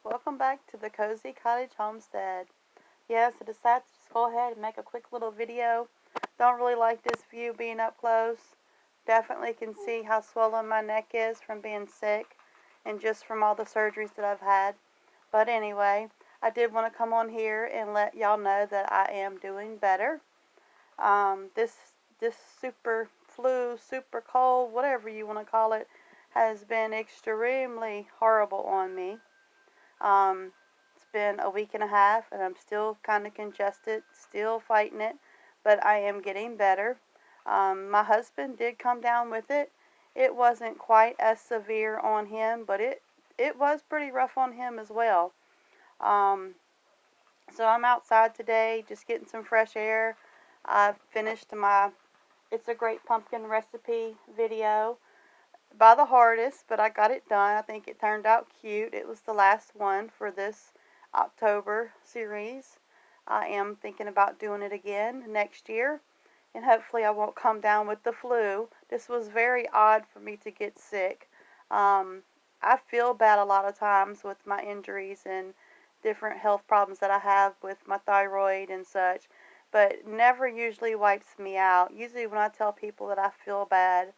welcome back to the Cozy Cottage Homestead. Yes, I decided to just go ahead and make a quick little video. Don't really like this view being up close. Definitely can see how swollen my neck is from being sick and just from all the surgeries that I've had. But anyway, I did want to come on here and let y'all know that I am doing better. This super flu, super cold, whatever you want to call it, has been extremely horrible on me. It's been a week and a half, and I'm still kind of congested, still fighting it, but I am getting better. My husband did come down with it. It wasn't quite as severe on him, but it was pretty rough on him as well. Um, so I'm outside today, just getting some fresh air. I've finished my It's a Great Pumpkin recipe video by the hardest, but I got it done. I think it turned out cute. It was the last one for this October series. I am thinking about doing it again next year, and hopefully I won't come down with the flu. This was very odd for me to get sick. Um, I feel bad a lot of times with my injuries and different health problems that I have with my thyroid and such, but never usually wipes me out. Usually when I tell people that I feel bad,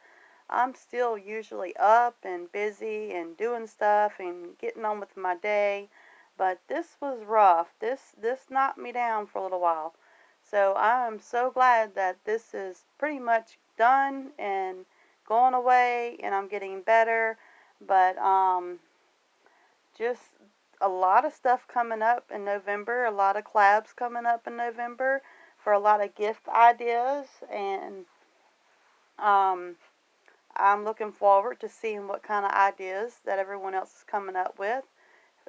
I'm still usually up and busy and doing stuff and getting on with my day. But this was rough. This knocked me down for a little while. So I'm so glad that this is pretty much done and going away and I'm getting better. But just a lot of stuff coming up in November, a lot of collabs coming up in November for a lot of gift ideas, and um I'm looking forward to seeing what kind of ideas that everyone else is coming up with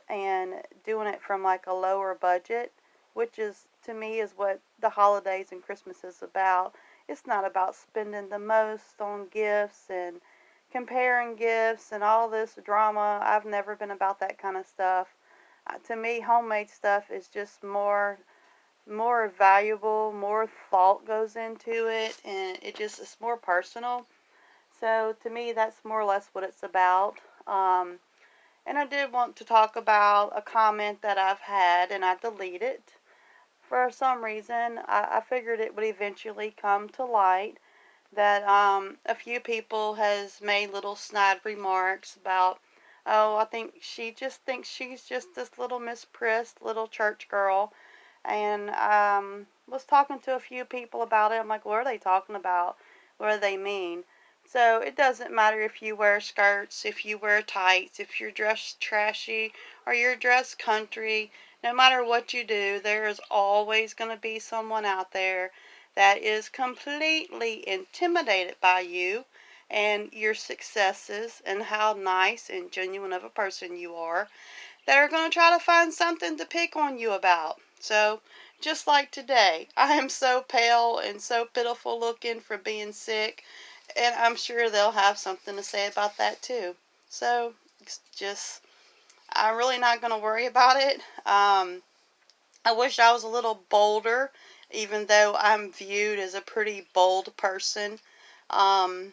and doing it from like a lower budget, which is to me is what the holidays and Christmas is about. It's not about spending the most on gifts and comparing gifts and all this drama. I've never been about that kind of stuff. To me, homemade stuff is just more valuable, more thought goes into it, and it's more personal. So to me, that's more or less what it's about. Um, and I did want to talk about a comment that I've had, and I deleted it. For some reason, I figured it would eventually come to light that a few people has made little snide remarks about, oh, I think she just thinks she's just this little Miss Priss, little church girl. And was talking to a few people about it. I'm like, what are they talking about? What do they mean? So it doesn't matter if you wear skirts, if you wear tights, if you're dressed trashy or you're dressed country. No matter what you do, there is always going to be someone out there that is completely intimidated by you and your successes and how nice and genuine of a person you are, that are going to try to find something to pick on you about. So, just like today, I am so pale and so pitiful looking from being sick, and I'm sure they'll have something to say about that too. So, it's just, I'm really not going to worry about it. I wish I was a little bolder, even though I'm viewed as a pretty bold person. Um,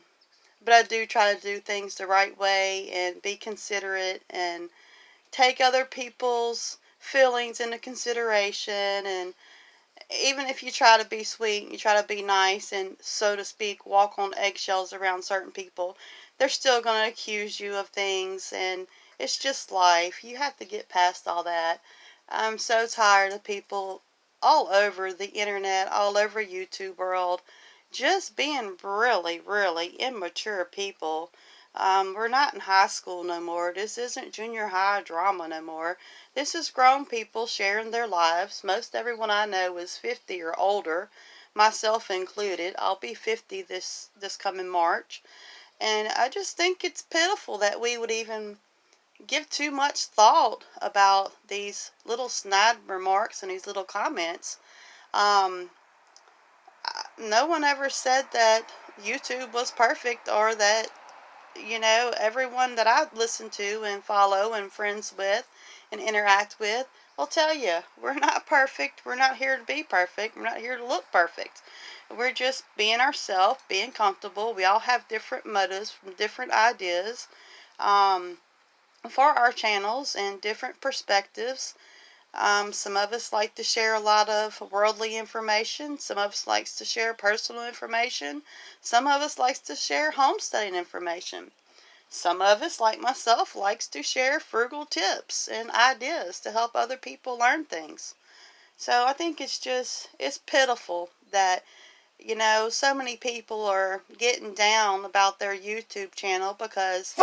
but I do try to do things the right way and be considerate and take other people's feelings into consideration. And even if you try to be sweet, you try to be nice and, so to speak, walk on eggshells around certain people, they're still going to accuse you of things. And it's just life. You have to get past all that. I'm so tired of people all over the internet, all over YouTube world, just being really, really immature people. We're not in high school no more. This isn't junior high drama no more. This is grown people sharing their lives. Most everyone I know is 50 or older, myself included. I'll be 50 this coming March. And I just think it's pitiful that we would even give too much thought about these little snide remarks and these little comments. Um, no one ever said that YouTube was perfect, or that, everyone that I listen to and follow and friends with and interact with will tell you we're not perfect. We're not here to be perfect. We're not here to look perfect. We're just being ourselves, being comfortable. We all have different motives from different ideas. Um, for our channels and different perspectives. Some of us like to share a lot of worldly information. Some of us likes to share personal information. Some of us likes to share homesteading information. Some of us, like myself, likes to share frugal tips and ideas to help other people learn things. So I think it's pitiful that, so many people are getting down about their YouTube channel because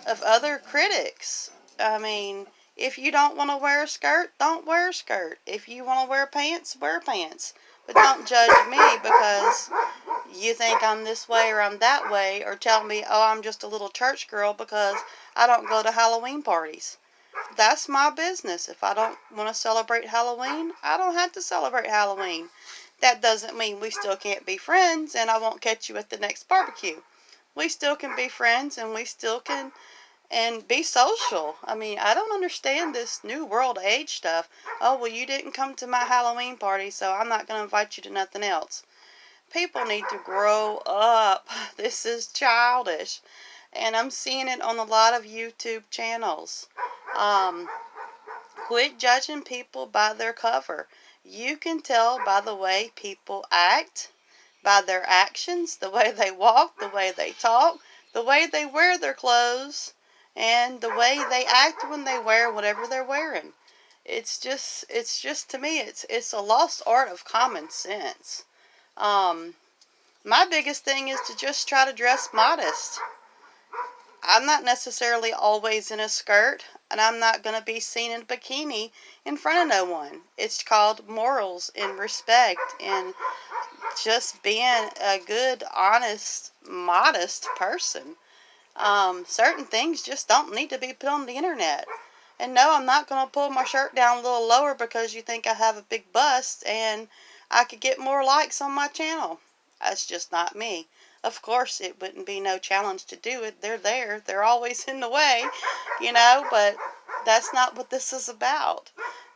of other critics. I mean, if you don't want to wear a skirt, don't wear a skirt. If you want to wear pants, wear pants. But don't judge me because you think I'm this way or I'm that way, or tell me, oh, I'm just a little church girl because I don't go to Halloween parties. That's my business. If I don't want to celebrate Halloween, I don't have to celebrate Halloween. That doesn't mean we still can't be friends and I won't catch you at the next barbecue. We still can be friends and we still can and be social. I mean, I don't understand this new world age stuff. Oh, well, you didn't come to my Halloween party, so I'm not going to invite you to nothing else. People need to grow up. This is childish. And I'm seeing it on a lot of YouTube channels. Um, Quit judging people by their cover. You can tell by the way people act, by their actions, the way they walk, the way they talk, the way they wear their clothes, and the way they act when they wear whatever they're wearing. It's just to me, it's a lost art of common sense. Um, my biggest thing is to just try to dress modest. I'm not necessarily always in a skirt, and I'm not going to be seen in a bikini in front of no one. It's called morals and respect and just being a good, honest, modest person. Certain things just don't need to be put on the internet. And no, I'm not going to pull my shirt down a little lower because you think I have a big bust and I could get more likes on my channel. That's just not me. Of course, it wouldn't be no challenge to do it. They're there. They're always in the way, but that's not what this is about.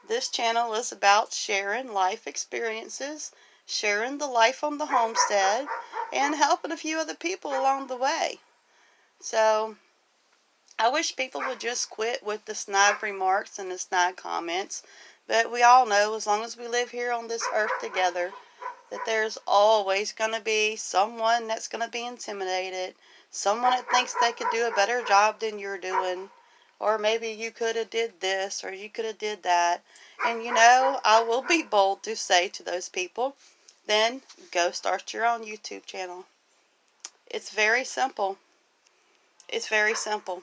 This channel is about sharing life experiences, sharing the life on the homestead, and helping a few other people along the way. So, I wish people would just quit with the snide remarks and the snide comments. But we all know, as long as we live here on this earth together, that there's always going to be someone that's going to be intimidated, someone that thinks they could do a better job than you're doing, or maybe you could have did this or you could have did that. And I will be bold to say to those people, then go start your own YouTube channel. It's very simple. It's very simple.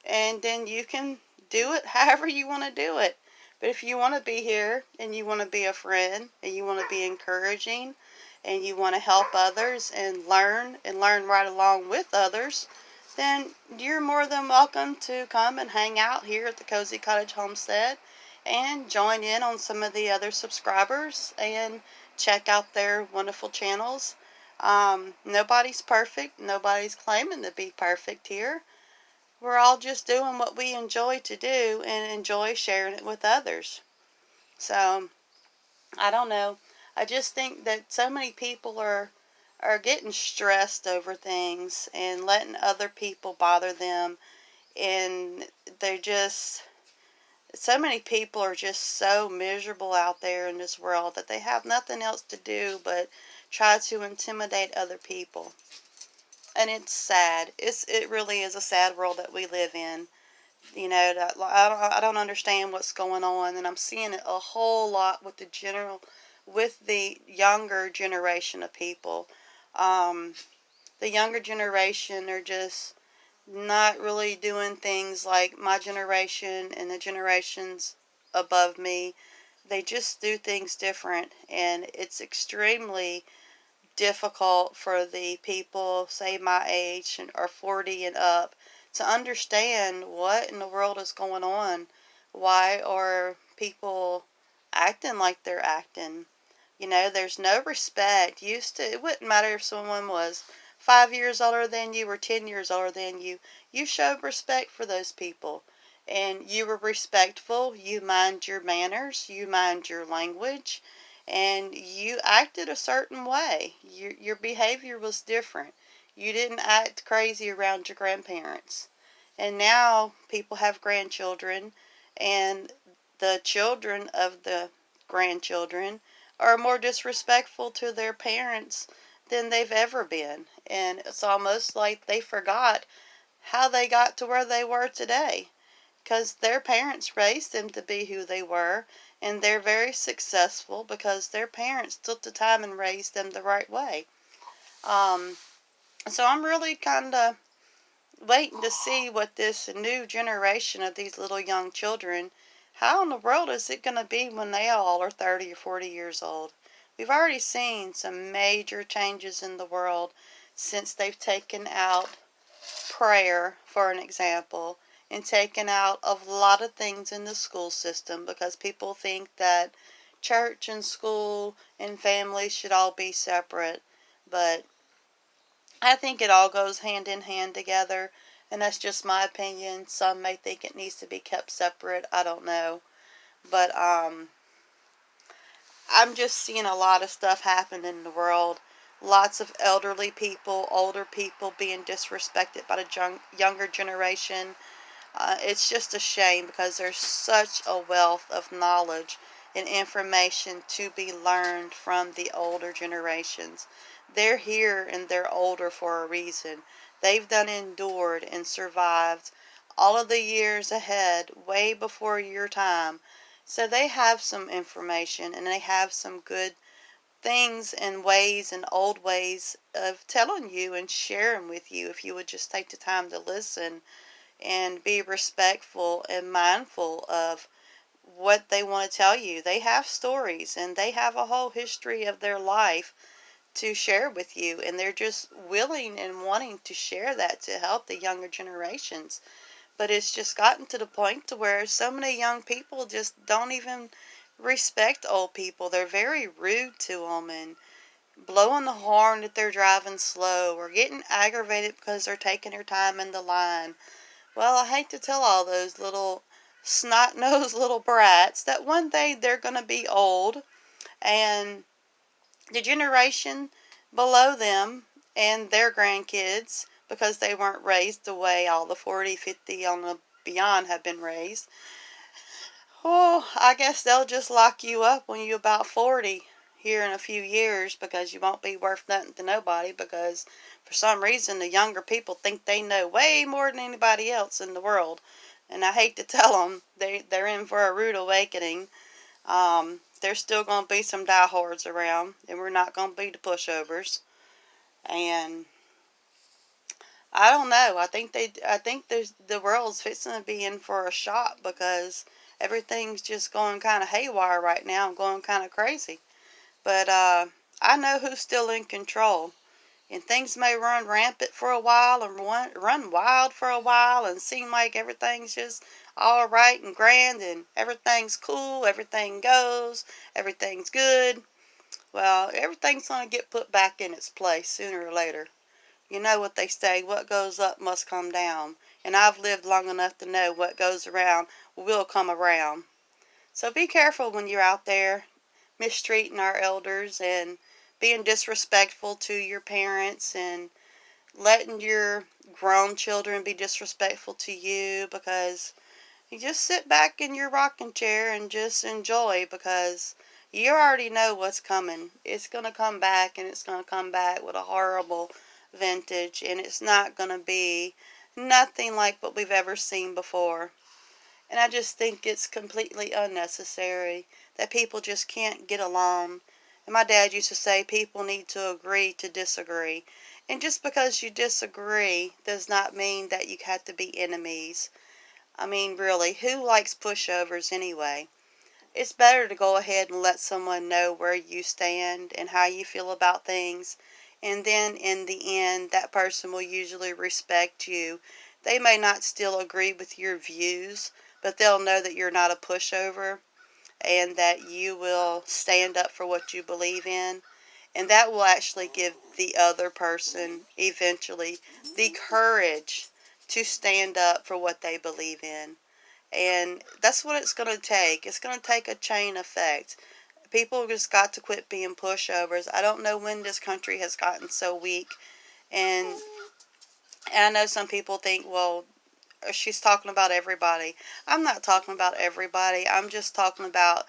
And then you can do it however you want to do it. But if you want to be here and you want to be a friend and you want to be encouraging and you want to help others and learn right along with others, then you're more than welcome to come and hang out here at the Cozy Cottage Homestead and join in on some of the other subscribers and check out their wonderful channels. Nobody's perfect. Nobody's claiming to be perfect here. We're all just doing what we enjoy to do and enjoy sharing it with others. So, I don't know. I just think that so many people are getting stressed over things and letting other people bother them, and they're just so many people are just so miserable out there in this world that they have nothing else to do but try to intimidate other people. And it's sad. It really is a sad world that we live in. I don't understand what's going on, and I'm seeing it a whole lot with with the younger generation of people. Um, the younger generation are just not really doing things like my generation and the generations above me. They just do things different, and it's extremely difficult for the people, say my age or 40 and up, to understand what in the world is going on. Why are people acting like they're acting? There's no respect. It wouldn't matter if someone was 5 years older than you or 10 years older than you. You showed respect for those people. And you were respectful. You mind your manners. You mind your language, and you acted a certain way. Your behavior was different. You didn't act crazy around your grandparents. And now people have grandchildren, and the children of the grandchildren are more disrespectful to their parents than they've ever been. And it's almost like they forgot how they got to where they were today, because their parents raised them to be who they were, and they're very successful because their parents took the time and raised them the right way. Um, so I'm really kind of waiting to see what this new generation of these little young children, how in the world is it going to be when they all are 30 or 40 years old? We've already seen some major changes in the world since they've taken out prayer, for an example, and taken out a lot of things in the school system because people think that church and school and family should all be separate. But I think it all goes hand in hand together, and that's just my opinion. Some may think it needs to be kept separate. I don't know. But I'm just seeing a lot of stuff happen in the world. Lots of elderly people, older people being disrespected by the younger generation. It's just a shame because there's such a wealth of knowledge and information to be learned from the older generations. They're here and they're older for a reason. They've done endured and survived all of the years ahead, way before your time. So they have some information and they have some good things and ways and old ways of telling you and sharing with you if you would just take the time to listen and be respectful and mindful of what they want to tell you. They have stories and they have a whole history of their life to share with you, and they're just willing and wanting to share that to help the younger generations. But it's just gotten to the point to where so many young people just don't even respect old people. They're very rude to them and blowing the horn if they're driving slow or getting aggravated because they're taking their time in the line. Well, I hate to tell all those little snot-nosed little brats that one day they're going to be old, and the generation below them and their grandkids, because they weren't raised the way all the 40, 50 on the beyond have been raised, oh, I guess they'll just lock you up when you're about 40 here in a few years because you won't be worth nothing to nobody because for some reason the younger people think they know way more than anybody else in the world. And I hate to tell them, they're in for a rude awakening. There's still going to be some diehards around, and we're not going to be the pushovers. And I don't know. I think the world's fixing to be in for a shock because everything's just going kind of haywire right now. I'm going kind of crazy. But I know who's still in control. And things may run rampant for a while and run wild for a while and seem like everything's just all right and grand and everything's cool, everything goes, everything's good. Well, everything's going to get put back in its place sooner or later. You know what they say, what goes up must come down. And I've lived long enough to know what goes around will come around. So be careful when you're out there mistreating our elders and being disrespectful to your parents and letting your grown children be disrespectful to you, because you just sit back in your rocking chair and just enjoy, because you already know what's coming. It's going to come back, and it's going to come back with a horrible vintage, and it's not going to be nothing like what we've ever seen before. And I just think it's completely unnecessary that people just can't get along. And my dad used to say people need to agree to disagree. And just because you disagree does not mean that you have to be enemies. I mean, really, who likes pushovers anyway? It's better to go ahead and let someone know where you stand and how you feel about things. And then in the end, that person will usually respect you. They may not still agree with your views, but they'll know that you're not a pushover and that you will stand up for what you believe in. And that will actually give the other person eventually the courage to stand up for what they believe in. And that's what it's going to take. It's going to take a chain effect. People just got to quit being pushovers. I don't know when this country has gotten so weak. And I know some people think, well, she's talking about everybody. I'm not talking about everybody. I'm just talking about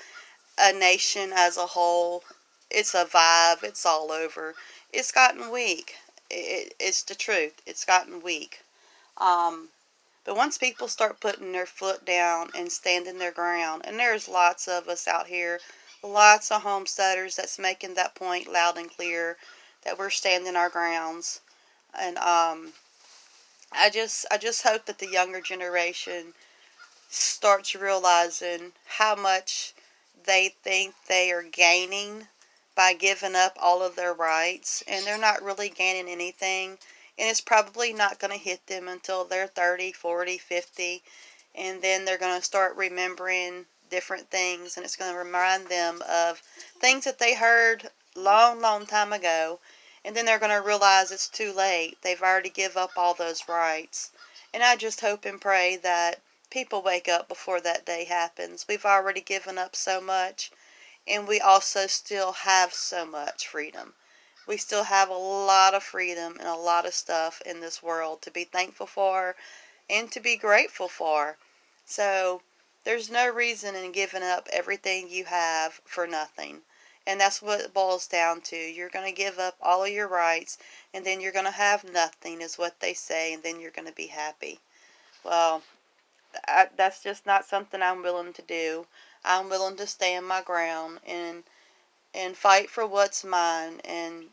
a nation as a whole. It's a vibe. It's all over. It's gotten weak. It's the truth. It's gotten weak. Um, but once people start putting their foot down and standing their ground, and there's lots of us out here, lots of homesteaders that's making that point loud and clear that we're standing our grounds. And I just hope that the younger generation starts realizing how much they think they are gaining by giving up all of their rights, and they're not really gaining anything, and it's probably not going to hit them until they're 30, 40, 50, and then they're going to start remembering different things, and it's going to remind them of things that they heard long, long time ago, and then they're going to realize it's too late. They've already give up all those rights. And I just hope and pray that people wake up before that day happens. We've already given up so much, and we also still have so much freedom. We still have a lot of freedom and a lot of stuff in this world to be thankful for and to be grateful for. So there's no reason in giving up everything you have for nothing. And that's what it boils down to. You're going to give up all of your rights, and then you're going to have nothing, is what they say, and then you're going to be happy. Well, that's just not something I'm willing to do. I'm willing to stand my ground and fight for what's mine and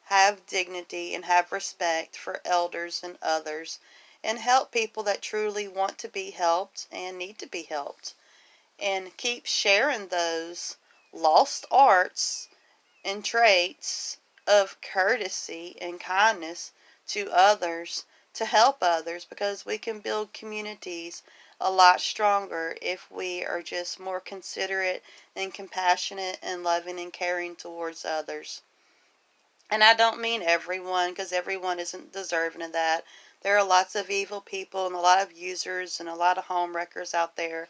have dignity and have respect for elders and others and help people that truly want to be helped and need to be helped and keep sharing those lost arts and traits of courtesy and kindness to others to help others, because we can build communities a lot stronger if we are just more considerate and compassionate and loving and caring towards others. And I don't mean everyone, because everyone isn't deserving of that. There are lots of evil people and a lot of users and a lot of home wreckers out there.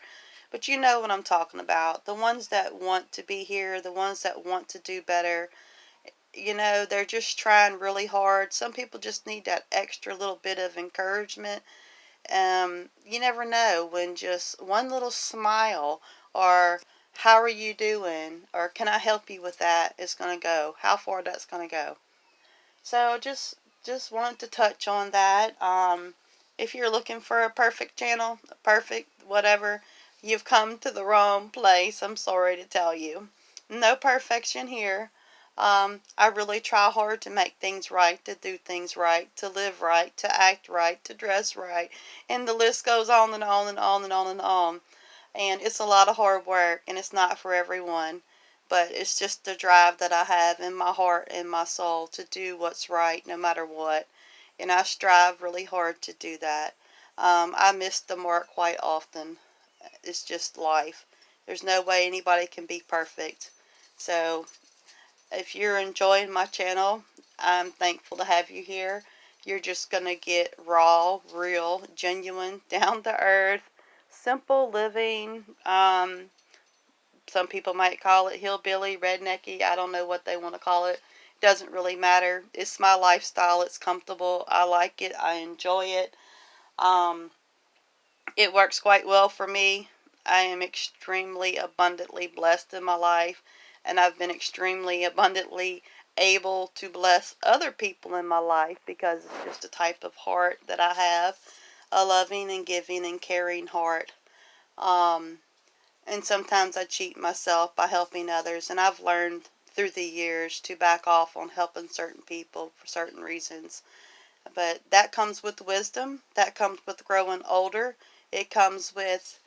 But you know what I'm talking about. The ones that want to be here, the ones that want to do better, they're just trying really hard. Some people just need that extra little bit of encouragement. You never know when just one little smile or how are you doing or can I help you with that is going to go, how far that's going to go. So just wanted to touch on that. If you're looking for a perfect channel, a perfect whatever, you've come to the wrong place. I'm sorry to tell you. No perfection here. I really try hard to make things right, to do things right, to live right, to act right, to dress right, and the list goes on and on and on and on and on. And it's a lot of hard work, and it's not for everyone. But it's just the drive that I have in my heart and my soul to do what's right no matter what. And I strive really hard to do that. I miss the mark quite often. It's just life. There's no way anybody can be perfect. So if you're enjoying my channel, I'm thankful to have you here. You're just going to get raw, real, genuine, down to earth, simple living. Some people might call it hillbilly, rednecky. I don't know what they want to call it. Doesn't really matter. It's my lifestyle. It's comfortable. I like it. I enjoy it. Um, it works quite well for me. I am extremely abundantly blessed in my life, and I've been extremely abundantly able to bless other people in my life because it's just a type of heart that I have, a loving and giving and caring heart. Um, and sometimes I cheat myself by helping others, and I've learned through the years to back off on helping certain people for certain reasons. But that comes with wisdom. That comes with growing older. It comes with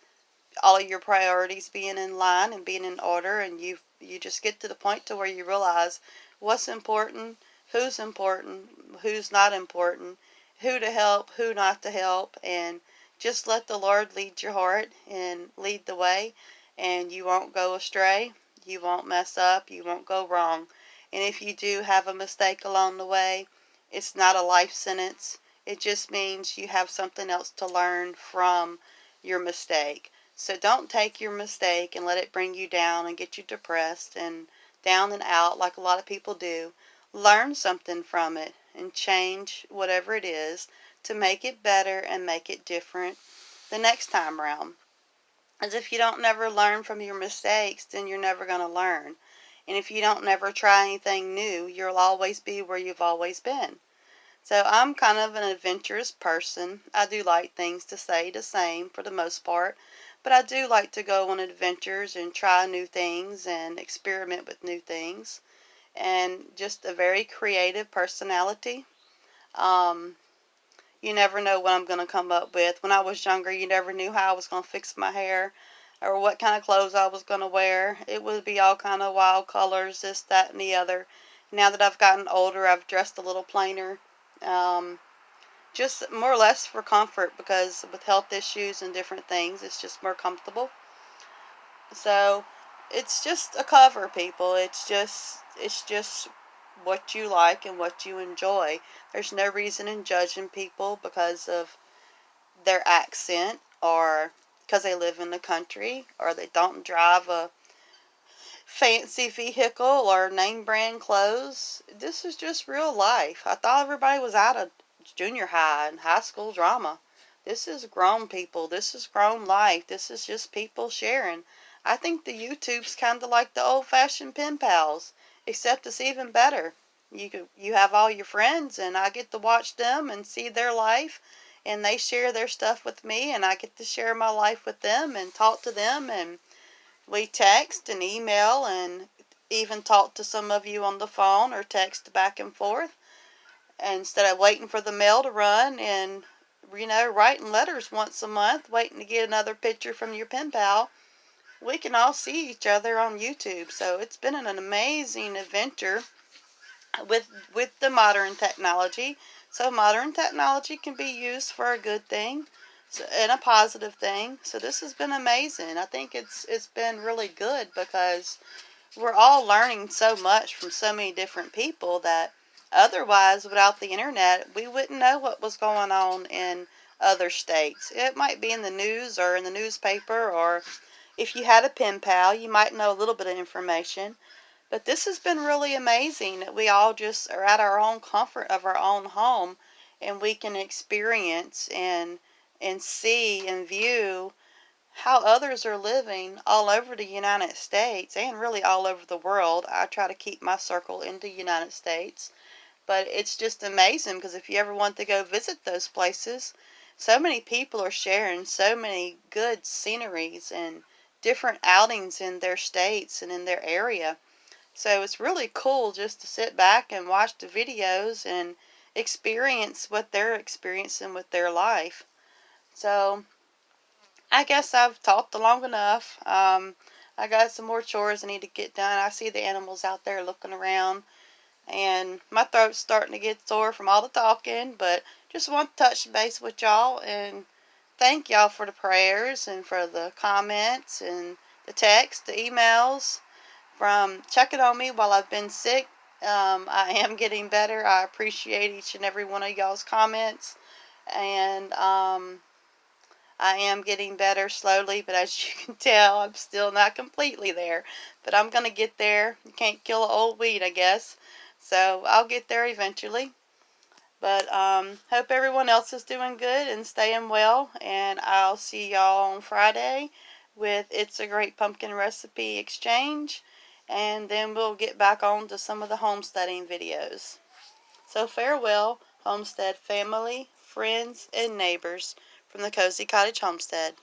all of your priorities being in line and being in order, and you just get to the point to where you realize what's important, who's not important, who to help, who not to help, and just let the Lord lead your heart and lead the way, and you won't go astray, you won't mess up, you won't go wrong. And if you do have a mistake along the way, it's not a life sentence. It just means you have something else to learn from your mistake. So don't take your mistake and let it bring you down and get you depressed and down and out like a lot of people do. Learn something from it and change whatever it is to make it better and make it different the next time around. As if you don't never learn from your mistakes, then you're never going to learn. And if you don't never try anything new, you'll always be where you've always been. So I'm kind of an adventurous person. I do like things to stay the same for the most part, but I do like to go on adventures and try new things and experiment with new things. And just a very creative personality. Um, you never know what I'm going to come up with. When I was younger, you never knew how I was going to fix my hair or what kind of clothes I was going to wear. It would be all kind of wild colors, this, that, and the other. Now that I've gotten older, I've dressed a little plainer. Um, just more or less for comfort, because with health issues and different things, it's just more comfortable. So it's just a cover, people. It's just what you like and what you enjoy. There's no reason in judging people because of their accent, or because they live in the country, or they don't drive a fancy vehicle or name brand clothes. This is just real life. I thought everybody was out of junior high and high school drama. This is grown people. This is grown life. This is just people sharing. I think the YouTube's kind of like the old-fashioned pen pals, except it's even better. You have all your friends, and I get to watch them and see their life, and they share their stuff with me, and I get to share my life with them and talk to them, and we text and email and even talk to some of you on the phone or text back and forth, instead of waiting for the mail to run and writing letters once a month, waiting to get another picture from your pen pal. We can all see each other on YouTube. So it's been an amazing adventure with the modern technology. So modern technology can be used for a good thing and a positive thing. So this has been amazing. I think it's been really good because we're all learning so much from so many different people that otherwise, without the internet, we wouldn't know what was going on in other states. It might be in the news or in the newspaper, or if you had a pen pal, you might know a little bit of information. But this has been really amazing that we all just are at our own comfort of our own home, and we can experience and see and view how others are living all over the United States and really all over the world. I try to keep my circle in the United States, but it's just amazing because if you ever want to go visit those places, so many people are sharing so many good sceneries and different outings in their states and in their area. So it's really cool just to sit back and watch the videos and experience what they're experiencing with their life. So I guess I've talked long enough. I got some more chores I need to get done. I see the animals out there looking around, and my throat's starting to get sore from all the talking, but just want to touch base with y'all and thank y'all for the prayers and for the comments and the texts, the emails, from checking on me while I've been sick. I am getting better. I appreciate each and every one of y'all's comments, and I am getting better slowly, but as you can tell, I'm still not completely there. But I'm going to get there. You can't kill an old weed, I guess. So I'll get there eventually. But hope everyone else is doing good and staying well. And I'll see y'all on Friday with It's a Great Pumpkin Recipe Exchange. And then we'll get back on to some of the homesteading videos. So farewell, homestead family, friends, and neighbors from the Cozy Cottage Homestead.